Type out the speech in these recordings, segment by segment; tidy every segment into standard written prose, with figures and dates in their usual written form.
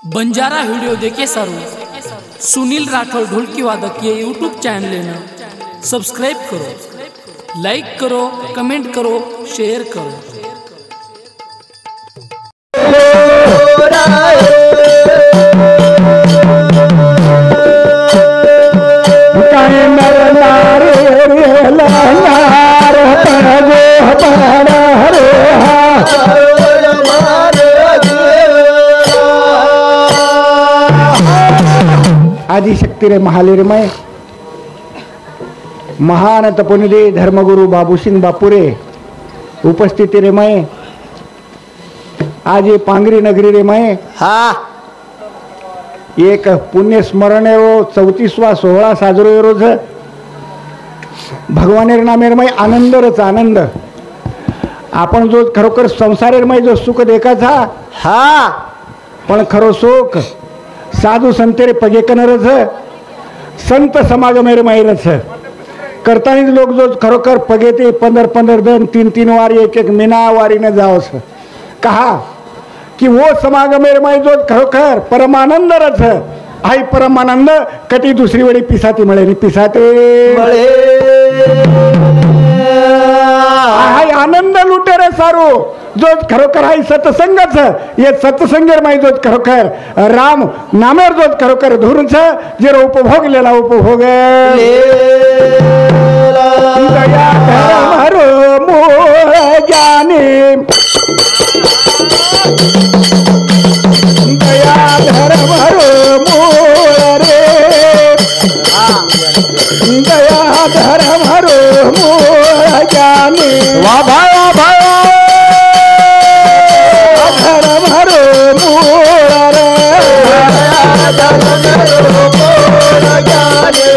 Banjara video देखे सारू सुनील राठौर ढोलकी वादक ये यूट्यूब चैनल है ना सब्सक्राइब करो, लाइक करो, कमेंट करो, शेयर करो। आदिशक्ती रे महालेरमय महान तपोनिधे धर्मगुरु बाबूसिंग बापुरे उपस्थिती रे मय आज ये पांगरी नगरी रे मय एक पुण्य स्मरण है वो 34वा सोहळा साजरो रोज भगवानेर नामेर मय आनंदरच आनंद आपण जो खरोखर संसारेर मय जो सुख देखाचा पण खरो सुख साधू संतेरे पगे कनरच संत समागमेर माहिरच करतानीच लोक जो खरोखर पगे ते 15 दिन 3 वारी एक मीना वारी ने जाओस कहा कि वो समागमेर माही जो खरोखर परमानंद रच आई परमानंद कटी दुसरी वेळी पिसाती मिळे पिसाते मिळे हाय आनंद लुटे रे सारू जो खरोखर हाय सत्संगच ये सत्संगेर माही जो खरोखर राम नामेर जो खरोखर धुरच जे उपभोग लेला उपभोग दया धर्म मोह ज्ञानी दया धर्म मोह रे दया धर्म मोह ज्ञानी वा भाया भाया धर्म मोह रे धर्म मोह ज्ञानी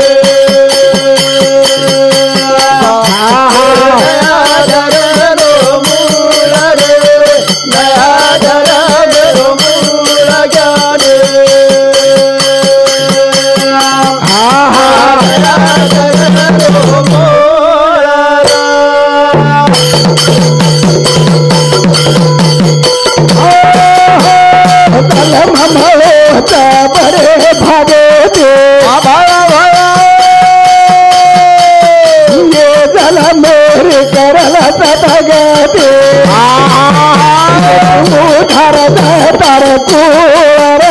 बड़े भावे ये जल मेरे करल भगते मुधर तर कुर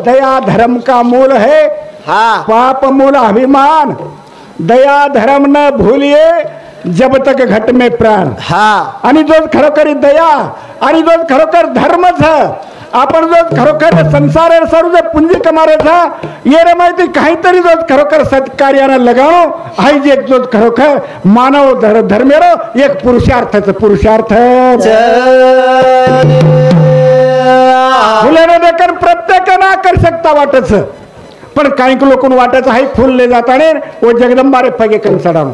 दया धर्म का मूल है पाप मूल अभिमान दया धर्म न भूलिए जब तक घट में प्राण आणि जो खरोखर दया आणि जो खरोखर धर्मच आपण जो खरोखर संसार सर्व जे पुंजी कमारेचा ये रे माहिती काहीतरी जो खरोखर सत्कार्याने लगावो हाय जे जो खरोखर मानव धर्मेरो एक पुरुषार्थच पुरुषार्थ फुलेने देखील प्रत्येकाने आकर्षकता वाटच पण काही लोकून वाटायचं हाय फुलले जाताने व जगदंबारे पगे कन चढाव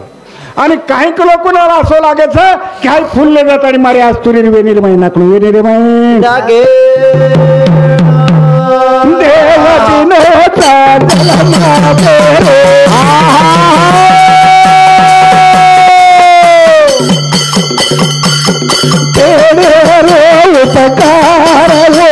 आणि काही लोकून असं लागायचं की हाय फुलले जाताने मारे आज तुरी वेनिर महिनाकडून वेनिर लागे देव दिनोचा जलमा बेरे तेरे रे उपकार रे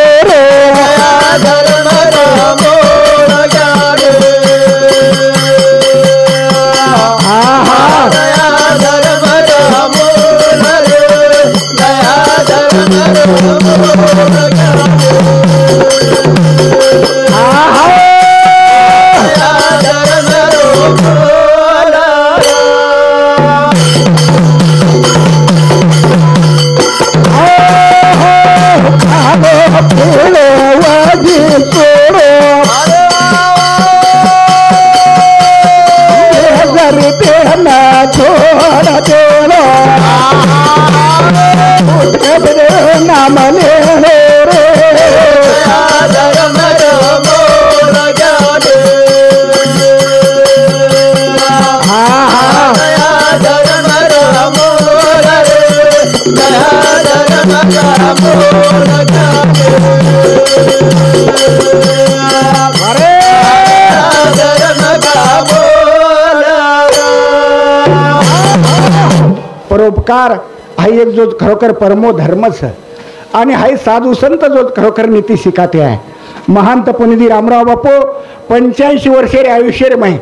नाम ले रे संस्कार हा एक जो खरोखर परमो धर्मच आणि हा साधू संत जो खरोखर नीती शिकाते आहे. महंत पुनिधी रामराव बापू 85 वर्षे आयुष्य रे माही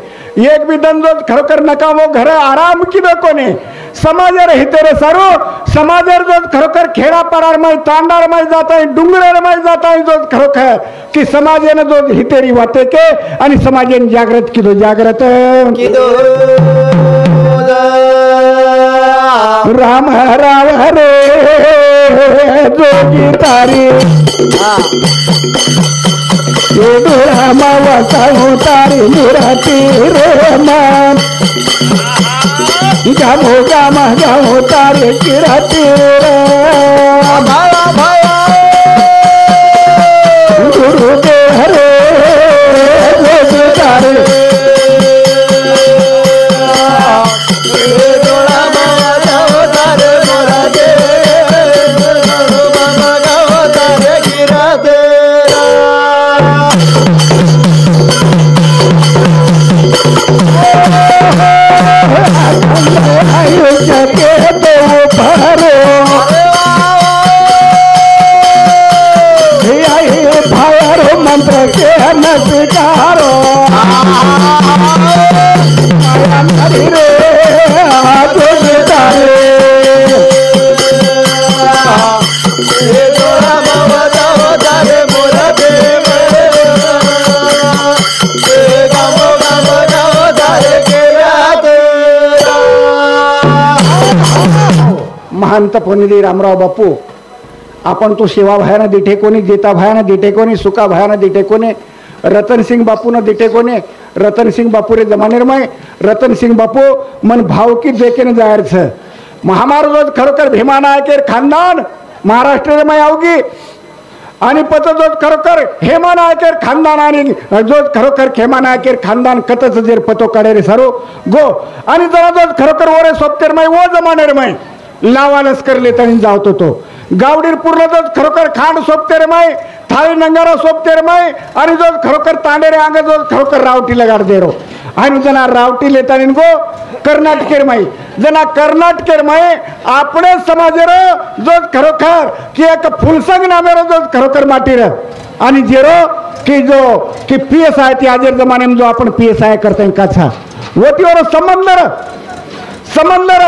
एक भी दंजो खरोखर नकामो घर आराम की कोने समाजर हितेरे सारो समाजर जो खरोखर खेडा पारार माई तांडार माई जाता है डुंगरार माई जाता है जो खरोखर की समाजेने जो हितेरी वाटे के आणि समाजेने जागृत की दो जागृत राम राम हरे जोगी तारी तारी मुराती रे मान गामो गामा गामो तारे किराती गुरुदेव हरे जोगी तारी मंत्र के नकारो महंत पुनिधी रामराव बापू आपण तो सेवा भयानं दिठे कोणी देता भयानं दिठे कोणी सुका भयानं दिठे कोणी रतन सिंग बापू न दिठे कोणी रतन सिंग बापू रे जमानेरमय रतन सिंग बापू मन भाव की देखेने जाहिर छ महामार्ग खरोखर भीमा नायकेर खानदान महाराष्ट्र में आवगी आणि पत जो खरोखर हेमा नायकेर खानदान आणि जो खरोखर खेमा नायकेर खानदान कतच जेर पतो काढे रे सारो गो आणि जरा जो खरोखर ओरे सोपतेरमय वो जमानेरमय लावा लष्कर लेतानी जावतो तो गावडीर पूर्ण जो खरोखर खांड सोपतेर माय थाळी नंगारा सोपतेर माय आणि जो खरोखर तांडेरे अंग जो खरोखर रावटी लगाड देरो आणि जना रावटी लेतानी गो कर्नाटकेर माय जना कर्नाटकेर माय आपणे समाजेर जो खरोखर की एक फुलसंग नामेरो जो खरोखर माटीर आणि जेरो की जो की पीएसआय ती आजर जमाने में जो आपण पीएसआय करते काछा वतीवर समंदर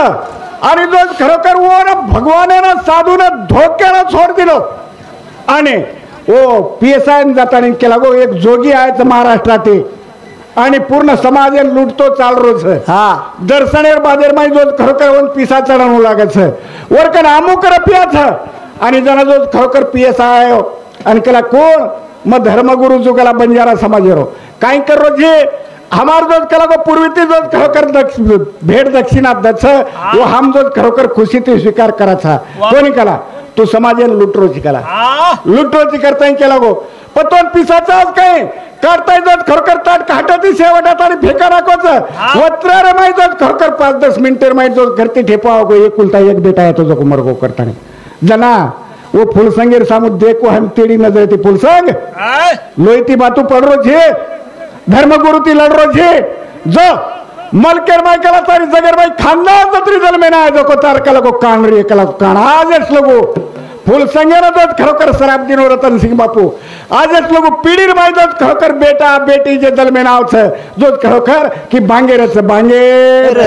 आणि जो खरोखर वो ना भगवाने ना साधू ना धोक्यानं सोड दिलो आणि ओ पीएसआय जाताना केला गो एक जोगी आहे महाराष्ट्रातील आणि पूर्ण समाज लुटतो चाल रोज हा दर्शनेर बाजार मध्ये जो खरोखर वन पिसा चढवू लागत वरकन अमुक रपियाच आणि जना जो खरोखर पीएसआय आणि केला कोण मग धर्मगुरु जो केला बंजारा समाजेरो काय कर रोजे हमार जो कला को पूर्वीती जो खरोखर भेट दक्षिणा दच वो हम जो खरोखर खुशी ती स्वीकार कराचा कोणी कला तू समाजेन लुटरोची कला लुटरोची करताय केला गो पतोन पिसाचा काय करताय जो खरोखर ताट काटती शेवटात आणि फेका नाकोच वत्रार माय जो खरोखर 5-10 मिनिटर माय जो करती ठेपाव गो एकुलता एक बेटा आहे तो जो मरगो करताने जना वो फुलसंगेर सामू देखो हम तेरी नजर ती फुलसंग लोईती बातू पडरो छे धर्मगुरु ती लड़रो छे जो मलकेर माय कला तारी जगर भाई खानदान तत्री दल में ना जो को तार कला को कानरी कला को कान आजच लोगो फुल संगेना तो खरोखर शराब दिनो रतन सिंह बापू आजच लोगो पीडीर माय तो खरोखर बेटा बेटी जे दल में नाव छ जो खरोखर की बांगेरच बांगेर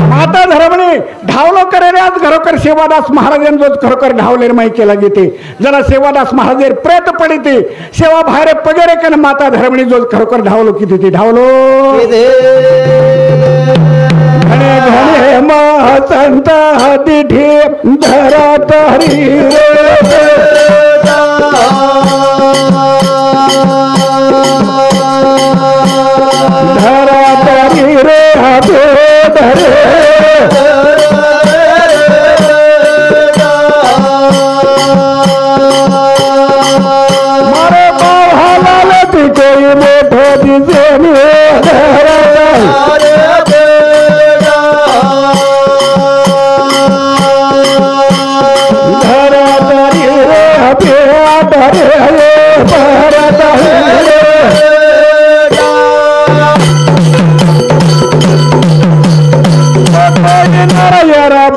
माता धर्मणी ढावलो करे रे आज खरोखर सेवादास महाराजन जो खरोखर ढावलेर माई केला गेते जना सेवादास महाराजेर प्रेत पडिते सेवा भारे पगेरे कन माता धर्मणी जो खरोखर ढावलो किती ती ढावलो घणे घणे महसंत दिठी धरत हरी धरत हरी रे हबे धरे मारे बाहलाल ती कोई मोठो दिसेनी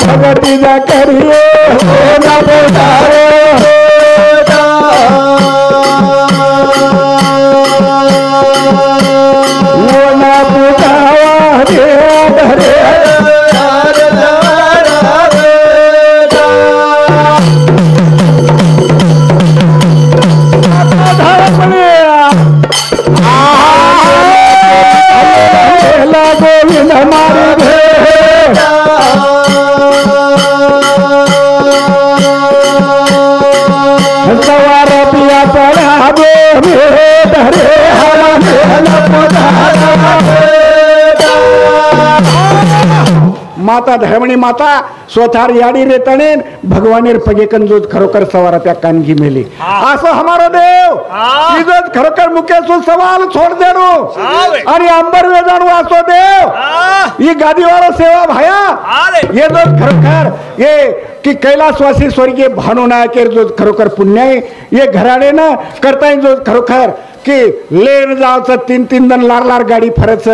भगती जा करिए हो ना पोतारो वो ना पोतावा रे रे गोविंद हमारे सवार पिया पड़ा माता धर्मणी माता स्वतः याडी रेतणे भगवानेर पगेकन जोत खरोखर सवार त्या कानगी मेली असं हमारो देव इजत खरोखर मुके सु सवाल छोड़ देणो आणि अंबर वेजाणू असो देव ही गादीवाला सेवा भाया ये जोत खरोखर ये की कैलासवासी स्वर्गीय भानू नायकेर जोत खरोखर पुण्य ये घराणे ना करता जोत खरोखर की लेन जावचं 3-3 जण लार गाडी फरच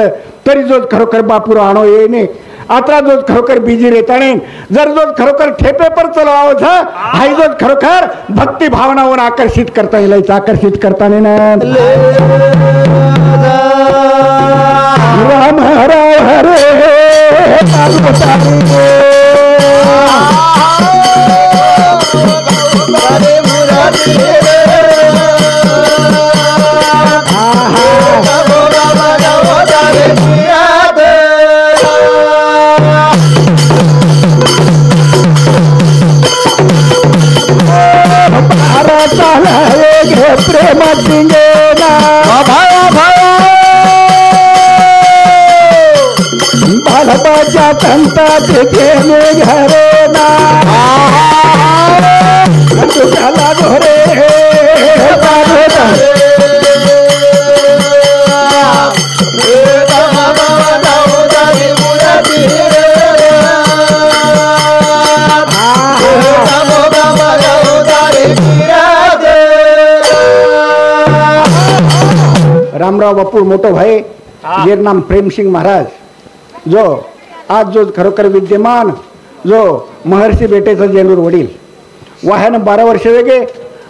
तरी जोत खरोखर बापूर आणो येणे आता जो खरोखर बिजी रेताणे जर जो खरोखर ठेपे पर चलावं हाई जो खरोखर भक्ती भावनावर आकर्षित करता येईल आकर्षित करताना ना राम हरे प्रेम बालबाच्या कंतात घेणे घरे ना तुझ्याला घोरे रामराव बापू मोठो भाई जेर नाम प्रेम सिंह महाराज जो आज जो खरोखर विद्यमान जो महर्षी बेटेचा जेलूर वडील वाहन 12 वर्ष वेगे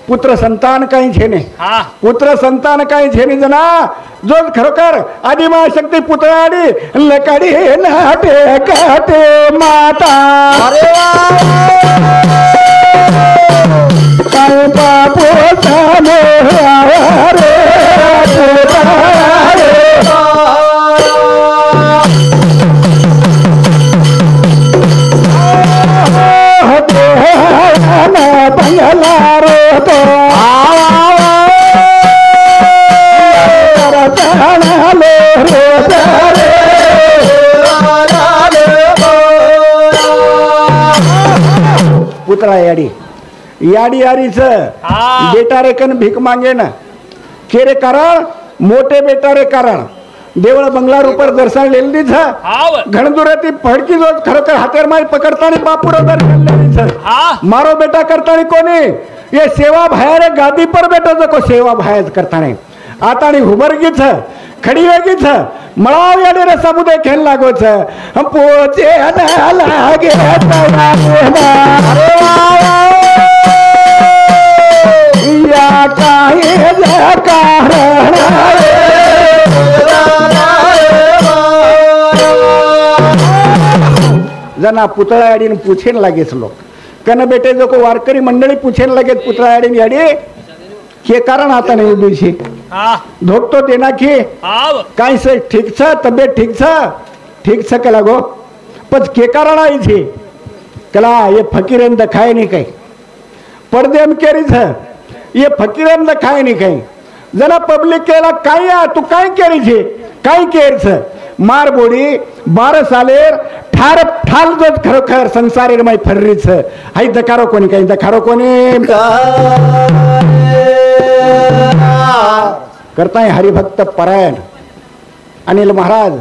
पुत्र संतान काही छेने पुत्र संतान काही छेने जना जो खरोखर आदिमा शक्ती पुतळाडी लकाडी नाटे काटे माता काय बापू साने रे पुतळा याडी याडी यारीच बेटा रेकन भीक मागे ना केरे कारण मोठे बेटा रे कारण देवळ बंगला ऊपर दर्शन लेली छ घणदुरती फडकी जो खरोखर हातेर माई पकडतानी बापूर दर्शन मारो बेटा करतानी कोणी ये सेवा भायर गादी पर बेटा जो सेवा भायर करतानी आता आणि हुबरगी छ खडी वेगी छ मळाव याडे रे समुदय खेळ लागो छ हम पोचे ना लागे या काही कारण जना पुतळा याडीन पूछेन लागेच लोक कन बेटे जो को वारकरी मंडळी पूछेन लागेत पुतळा याडीन याडी के कारण आता नहीं उबी धोक तो देना की काई से ठीक छ तबियत ठीक छ कला गो पच के कारण आई थी कला ये फकीरन दखाय नहीं कहीं पडदेम केरी छ ये फकीरन दखाय नहीं कहीं जना पब्लिक केला काय तू काय केरी छे काय केर छ मार बोडी 12 सालेर ठार ठाल जो खरोखर संसारेर माई फर्री छ हाई दकारो कोणी काही दखारो कोणी करताय हरिभक्त परायण अनिल महाराज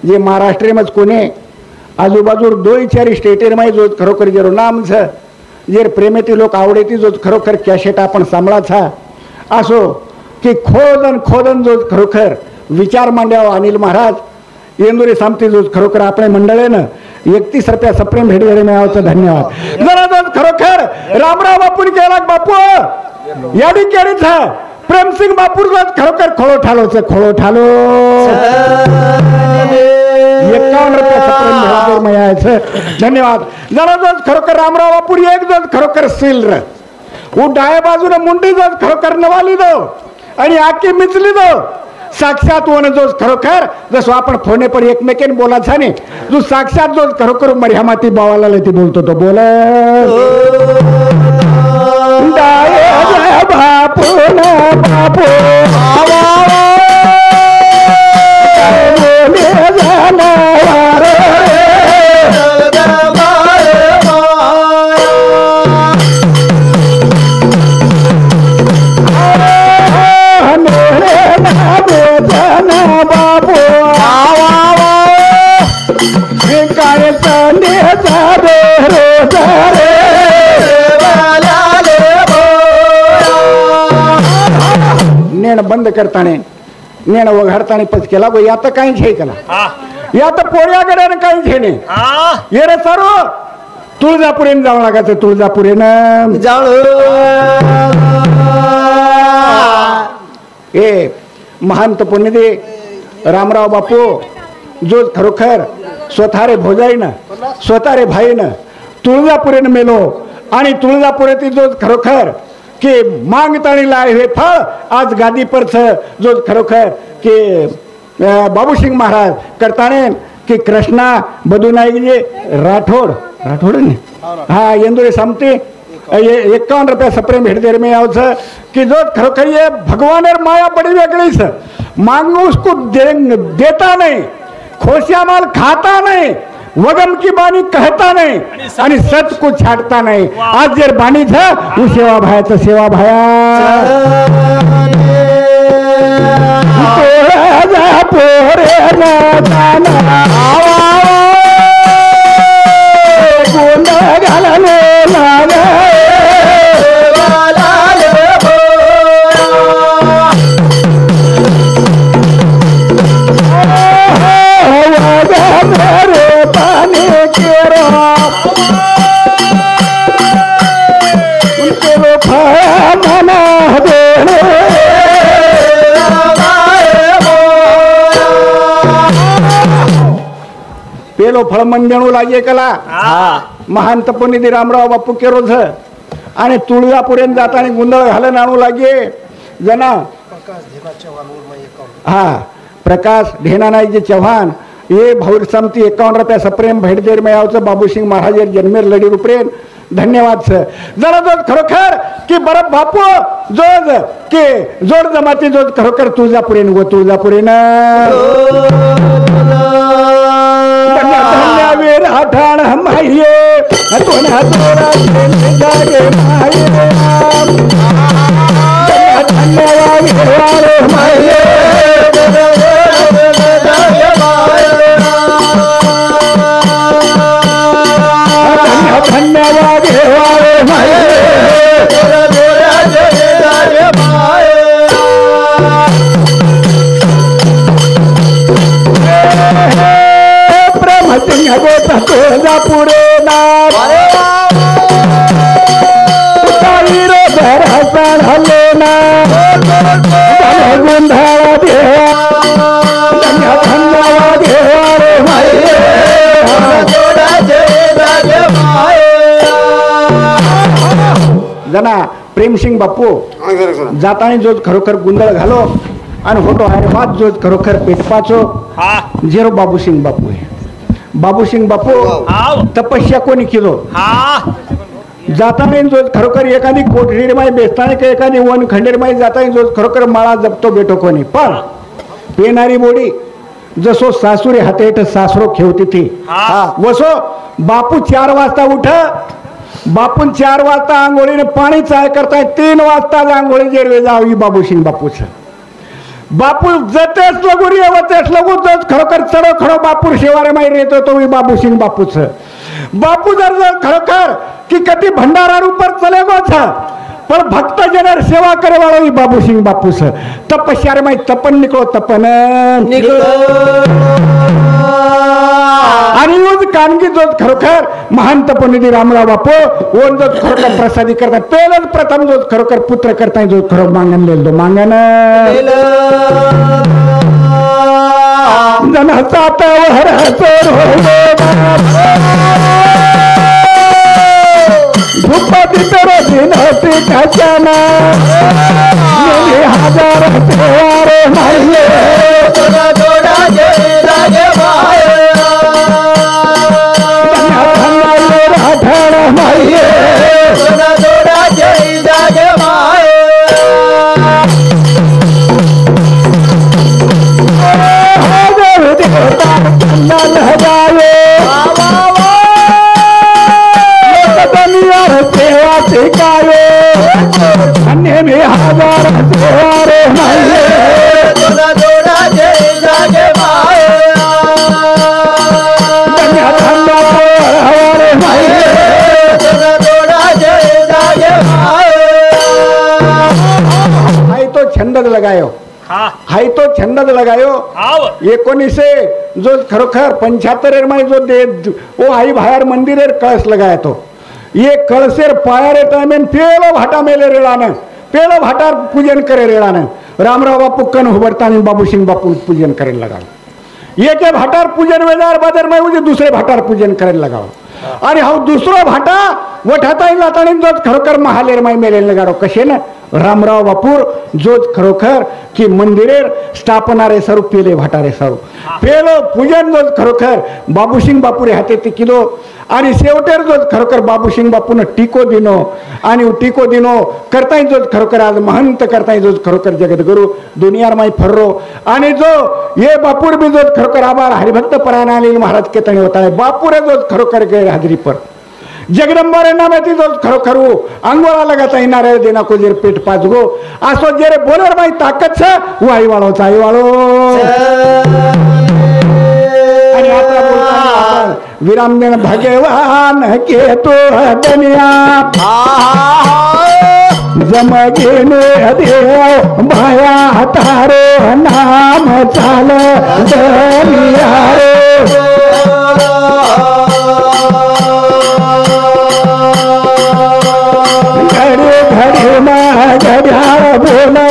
जे महाराष्ट्र में कोने आजूबाजू 2-4 स्टेटेर माई जो खरोखर जेरो नाम छ जे प्रेमेती लोक आवडेती जो खरोखर कॅसेट आपण सांभाळा था असो की खोदन जो खरोखर विचार मांड्यावा अनिल महाराज येंदुरी सामती जो खरोखर आपले मंडळेनं 31 रुपया सप्रेम भेट दिले मिळावचं धन्यवाद. जरा दोन खरोखर रामराव बापून केला बापू याडी केलीच प्रेमसिंग बापूर खरोखर खोळो ठालो 51 रुपया सप्रेम भेट मिळायचं धन्यवाद. जरा दोन खरोखर रामराव बापूर एक दोन खरोखर सील र वो डाव्या बाजूने मुंडी जोज खरोखर नवाली दो आणि आखी मिचली दो साक्षात वन जो खरोखर जसं आपण फोने पर एकमेकेन बोलायचा नाही जो साक्षात जो खरोखर मर्यामाती बावाला ती बोलतो तो बोल बापू नेण बंद करताने नेण वघाडताने पचकेला गो यात काही घे कला यात पोळ्याकडे काही घेणे ये रे सर्व तुळजापुरेन जावं लागायचं तुळजापुरेन ए महंत पुण्यदे रामराव बापू जो खरोखर स्वतः रे भोजाईनं स्वतः रे भाईनं तुळजापुरेन मेलो आणि तुळजापुरेतील जो खरोखर के मागतानी लाय हे फळ आज गादी परच जो खरोखर के बाबूसिंग महाराज करताने की कृष्णा बधू नाईक जे राठोड ने हा येंदुरे सामते 51 रुपया सप्रेम भेट दे में आवच कि जो खरोखर ये भगवान माया बड़ी वेगळीच मांगो उसको देता नहीं खोसिया माल खाता नहीं वगम की बानी कहता नहीं आणि सच को छाटता नहीं आज जर बानी था वो सेवा भाया सेवा भाया पोरे घालने लागे पेलो फळ मंदेणू लागे कला महंत पुण्यदे रामराव बापू केरोज आणि तुळजापुरेन जाताना गुंदळ घालन आणू लागे जना हा प्रकाश ढेनानाईजी चव्हाण ये भाऊर समती 51 रुपया सप्रेम भेट देर मिळावचं बाबूसिंग महाराज जन्मेर लढी रुपरेन धन्यवाद सर. जरा जो खरोखर की बरं बापू जोज के जोड जमाती जोज खरोखर तुळजापुरेन गो तुळजापुरेन वीर आठाण माहिये तुना तोरा जागे माहिये धन्यवाद माहिये धन्यवाद तुळजापुरे घर हसन हल्ले ना गुंधाळा धन्यवाद जना प्रेमसिंग बापू जाताना जो खरोखर गुंदळ घालो आणि फोटो हैदराबाद जो खरोखर पेटपाचो जेरो बाबूसिंग बापू आहे. बाबूसिंग बापू तपस्या कोणी केलो जाताना जो खरोखर एखादी कोठडी माय बेसताना का एखादी वन खंडेर माय जाताना जो खरोखर माळा जपतो बेटो कोणी पण पेनारी बोडी जसो सासुरे हातेट सासरो खेवती थी वसो बापू 4 वाजता उठ बापून 4 वाजता आंघोळीने पाणी चाय करताय 3 वाजता आंघोळी जेरवे जावी बाबूसिंग बापूच बापू जतेच लगू रे वतेच लगू जत खरोखर चढो खडो बापूर शेवारे माई रेतो तो बाबूसिंग बापूच बापू जर खरोखर की कती भंडारा ऊपर चले गो था पण भक्त जनर सेवा करे वाळो बाबूसिंग बापूच तपस्यारे माई तपन निकलो तपन निकलो आणि यूज कानगी जो खरोखर महंत पंडित रामराव बापू ओन जो खरोखर प्रसादी करता पहिलंच प्रथम जो खरोखर पुत्र करता जो खरो मांगन लिहिलं मांगन जनाचा तवर भूपती तर दिन पिकाच्याना हजार तेवारे मारले राठण मारले छंद लगायो हाय तो छंद लगायो 1900 जो खरोखर 75 में जो दे वो आई बाहर मंदिर कलश लगाया तो ये कलशेर पायर टाइम पेलो भाटा मेले रेड़ाने पेलो भाटा पूजन करे रेड़ाने रामराव बापू कन हुबरता बाबू सिंह बापू पूजन करे लगाओ ये के भाटार पूजन वेदार बदर में मुझे दूसरे भाटार पूजन करे लगाओ आणि हा दुसरा भाटा वठाता लातानी जो खरोखर महालेर माई मेले लगाडो कसे ना रामराव बापूर जो खरोखर की मंदिरेर स्थापनारे सरू पेले भाटारे सरू पेलो पूजन जो खरोखर बाबूसिंग बापूरे हाते ते किलो आणि शेवटेर जो खरोखर बाबूसिंग बापून टिको दिनो आणि टिको दिनो करताय जो खरोखर आज महंत करताय जो खरोखर जगद्गुरु दुनियार माई फर्रो आणि जो ये बापूर भी जो खरोखर आभार हरिभक्त परायण महाराज के तणी होता है बापूरे जो खरोखर गए हाजरी पर जगदंबा रे नामे ती जो खरोखर अंगोळा लगाता येणारे देना को जर पेट पाजगो असो जरे बोलर माई ताकत छ वो आई वाळो आणि आता बोलता विराम देन भगवान के तो दुनिया जमगेने देव भाया तारो नाम चाल दुनिया रे घड़ी में गड़ियार बोला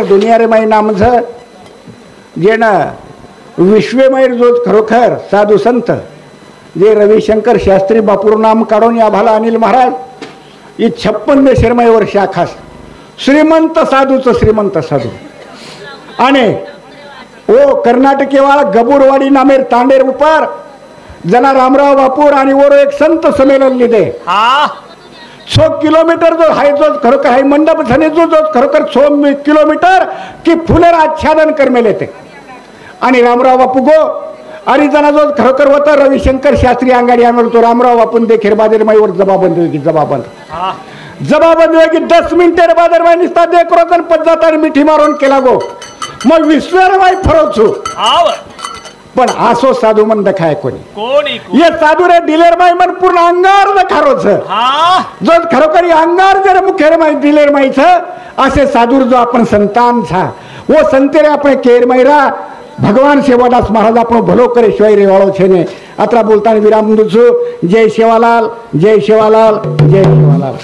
दुनिया रे माई नाम जेन विश्वमय जो खरोखर साधू संत जे रविशंकर शास्त्री बापूर नाम काढून या भाला अनिल महाराज ये 56 शर्मय वर्ष आखास श्रीमंत साधूच श्रीमंत साधू आणि ओ कर्नाटकेवाळा गबुरवाडी नामेर तांडेर उपर जना रामराव बापूर आणि वर एक संत संमेलन लिदे 100 किलोमीटर जो हाय जो खरोखर हाय मंडप झाले जो खरोखर 100 किलोमीटर की फुलेर आच्छादन कर लेते आणि रामराव बापू गो आणि जना जो खरोखर होता रविशंकर शास्त्री अंगाडी आणलो तो रामराव बापून देखीर बादर माईवर जबाबंद होई की जबाबंद होई की 10 मिनिटेर बादर माई निस्ता देख रोजन पद्धत आणि मिठी मारून केला गो मग विश्वर माई फरोचू पण आसो साधू मन दखाय कोणी ये साधू रे डिलेर माई मन पूर्ण अंगार दखारोच जो खरोखर अंगार जर मुखेर माई डिलेर माई छ असे साधू जो आपण संतान छा वो संतेरे આપણે કેર માયરા ભગવાન સેવાદાસ મહારાજ આપણો ભલો કરે શિવાય રેવાળો છે ને આતરા બોલતા વિરામ દઉં છું જય સેવાલાલ જય સેવાલાલ જય સેવાલાલ।